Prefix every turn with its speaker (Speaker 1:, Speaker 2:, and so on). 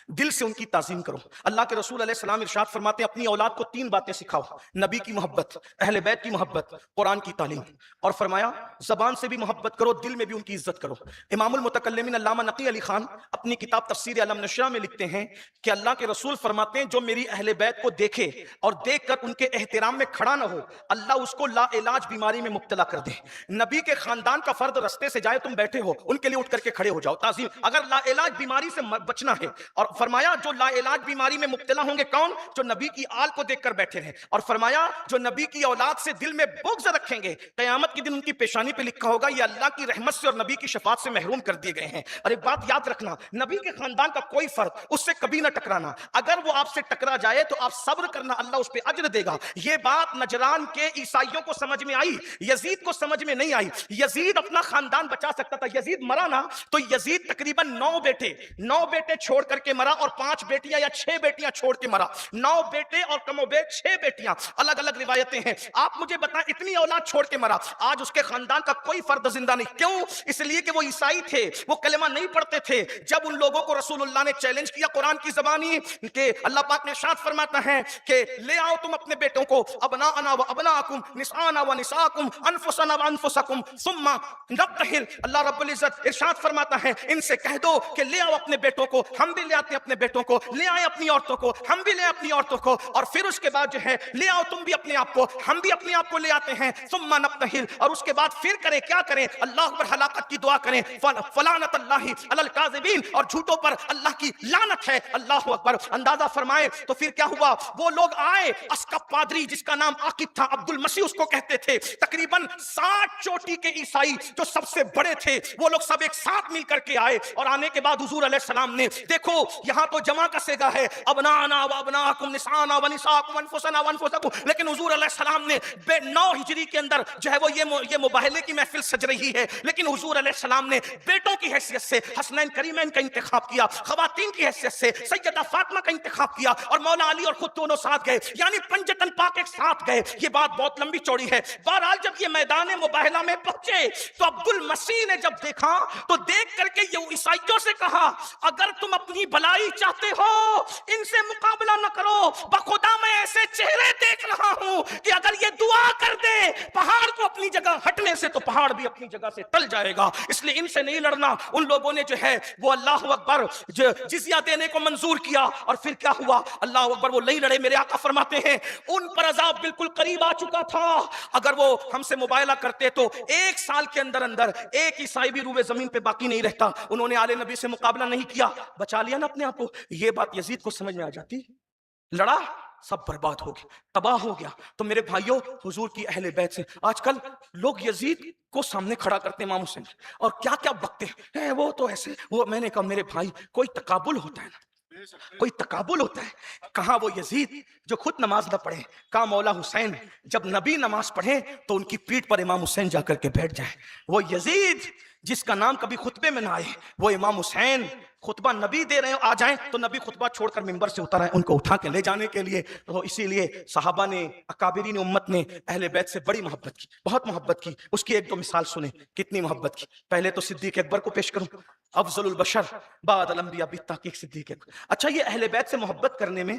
Speaker 1: دل سے ان کی تعظیم کرو۔ اللہ کے رسول علیہ السلام ارشاد فرماتے ہیں اپنی اولاد کو 3 باتیں سکھاؤ، نبی کی محبت، اہل بیت کی محبت، قرآن کی تعلیم، اور فرمایا زبان سے بھی محبت کرو، دل میں بھی ان کی عزت کرو۔ امام المتکلمین علامہ نقی علی خان اپنی کتاب تفسیر علم نشرہ میں لکھتے ہیں کہ اللہ کے رسول فرماتے ہیں جو میری اہل بیت کو دیکھے اور دیکھ کر ان کے احترام میں کھڑا نہ ہو، اللہ اس کو لا علاج بیماری میں مبتلا کر دے۔ نبی کے خاندان کا فرد رستے سے جائے، تم بیٹھے ہو، ان کے لیے اٹھ کر کے کھڑے ہو جاؤ، تعظیم، اگر لا علاج بیماری سے بچنا ہے۔ اور فرمایا جو لا علاج بیماری میں مبتلا ہوں گے کون؟ جو نبی کی آل کو دیکھ کر بیٹھے رہے۔ اور فرمایا جو نبی کی اولاد سے دل میں بغض رکھیں گے، قیامت کے دن ان کی پیشانی پہ لکھا ہوگا یہ اللہ کی رحمت سے اور نبی کی شفاعت سے محروم کر دیے گئے ہیں۔ اور ایک بات یاد رکھنا، نبی کے خاندان کا کوئی فرد اس سے کبھی نہ ٹکرانا، اگر وہ آپ سے ٹکرا جائے تو آپ صبر کرنا، اللہ اس پہ اجر دے گا۔ یہ بات نجران کے عیسائیوں کو سمجھ میں آئی، یزید کو سمجھ میں نہیں آئی۔ یزید اپنا خاندان بچا سکتا تھا، یزید مرا نا تو یزید تقریباً 9 بیٹے چھوڑ کر کے مرا، اور 5 بیٹیاں یا 6 بیٹیاں چھوڑ کے مرا۔ 9 بیٹے اور کم و بیش 6 بیٹیاں، الگ الگ روایتیں ہیں۔ آپ مجھے بتائیں اتنی اولاد چھوڑ کے مرا، آج اس کے خاندان کا کوئی فرد زندہ نہیں۔ کیوں؟ اس لیے کہ وہ عیسائی تھے، وہ کلمہ نہیں پڑھتے تھے۔ جب ان لوگوں کو رسول اللہ نے چیلنج کیا قرآن کی زبانی کہ اللہ پاک نے ارشاد فرماتا ہے کہ لے آؤ تم اپنے بیٹوں کو، ابناءنا و ابناءکم، نساءنا و نساءکم، انفسنا و انفسکم ثم نبتہل۔ اللہ رب العزت ارشاد فرماتا ہے ان سے کہہ دو کہ لے آؤ اپنے بیٹوں کو، ہم بھی لے آتے ہیں اپنے بیٹوں کو، لے آئے اپنی عورتوں کو، ہم بھی لے اپنی عورتوں کو، اور پھر اس کے بعد جو ہے لے آؤ تم بھی اپنے آپ کو، ہم بھی اپنے آپ کو لے آتے ہیں، ثم نبتہل، اور اس کے بعد پھر کریں کیا کریں؟ اللہ پر ہلاکت کی دعا کریں، فلعنت اللہ علی الکاذبین، اور جھوٹوں پر اللہ کی لعنت ہے۔ اللہ اکبر۔ اندازہ فرمائے تو پھر کیا ہوا؟ وہ لوگ آئے، اسقف پادری جس کا نام عاقب تھا، عبد المسیح اس کو کہتے تھے، تقریباً 60 چوٹی کے عیسائی جو سب سے بڑے تھے، وہ لوگ سب ایک ساتھ مل کر کے آئے، اور آنے کے بعد حضور علیہ السلام نے دیکھو یہاں تو جمع کا صیغہ ہے، ابنانا و ابناکم، نساءنا و نساءکم، انفسنا و انفسکم، لیکن حضور علیہ السلام نے 9 ہجری کے اندر جو ہے وہ یہ مباہلے کی محفل سج رہی ہے، لیکن حضور علیہ السلام نے بیٹوں کی حیثیت سے حسنین کریمین کا انتخاب کیا، خواتین کی حیثیت سے سیدہ فاطمہ کا انتخاب کیا، اور مولا علی اور خود دونوں ساتھ گئے، یعنی پنجتن پاک ایک ساتھ گئے۔ یہ بات بہت لمبی چوڑی ہے۔ بہرحال جب یہ میدان مباہلہ میں پہنچے تو عبد المسیح نے جب دیکھا تو دیکھ کر کے یہ عیسائیوں سے کہا اگر تم اپنی بھلائی چاہتے ہو ان سے مقابلہ نہ کرو، بخدا میں ایسے چہرے دیکھ رہا ہوں کہ اگر یہ دعا کر دے پہاڑ کو اپنی جگہ ہٹنے سے تو پہاڑ بھی اپنی جگہ سے ٹل جائے گا، اس لیے ان سے نہیں لڑنا۔ ان لوگوں نے جو ہے وہ اللہ اکبر جزیہ دینے کو منظور کیا، اور پھر کیا ہوا؟ اللہ اکبر، وہ نہیں لڑے۔ میرے آقا فرماتے ہیں ان پر عذاب بالکل قریب آ چکا تھا، اگر وہ ہم سے مباہلہ کرتے تو 1 سال کے اندر ایک عیسائی بھی روئے زمین پہ باقی نہیں رہتا۔ انہوں نے آل نبی سے مقابلہ نہیں کیا، بچا لیا نا اپنے آپ کو۔ یہ بات یزید کو سمجھ میں آ جاتی، لڑا سب برباد ہو گیا، تباہ ہو گیا۔ تو میرے بھائیوں، حضور کی اہل بیت سے آج کل لوگ یزید کو سامنے کھڑا کرتے امام حسین، اور کیا کیا بکتے ہیں، وہ تو ایسے، وہ میں نے کہا میرے بھائی کوئی تقابل ہوتا ہے نا، کوئی تقابل ہوتا ہے؟ کہاں وہ یزید جو خود نماز نہ پڑھے، کہاں مولا حسین جب نبی نماز پڑھے تو ان کی پیٹھ پر امام حسین جا کر کے بیٹھ جائے۔ وہ یزید جس کا نام کبھی خطبے میں نہ آئے، وہ امام حسین خطبہ نبی دے رہے آ جائیں تو نبی خطبہ چھوڑ کر منبر سے اتر آئے ان کو اٹھا کے لے جانے کے لیے۔ تو اسی لیے صحابہ نے، اکابرین امت نے اہل بیت سے بڑی محبت کی، بہت محبت کی۔ اس کی 1-2 مثال سنیں کتنی محبت کی۔ پہلے تو صدیق اکبر کو پیش کروں، افضل البشر بعد الانبیاء بالتحقیق صدیق اکبر۔ اچھا، یہ اہل بیت سے محبت کرنے میں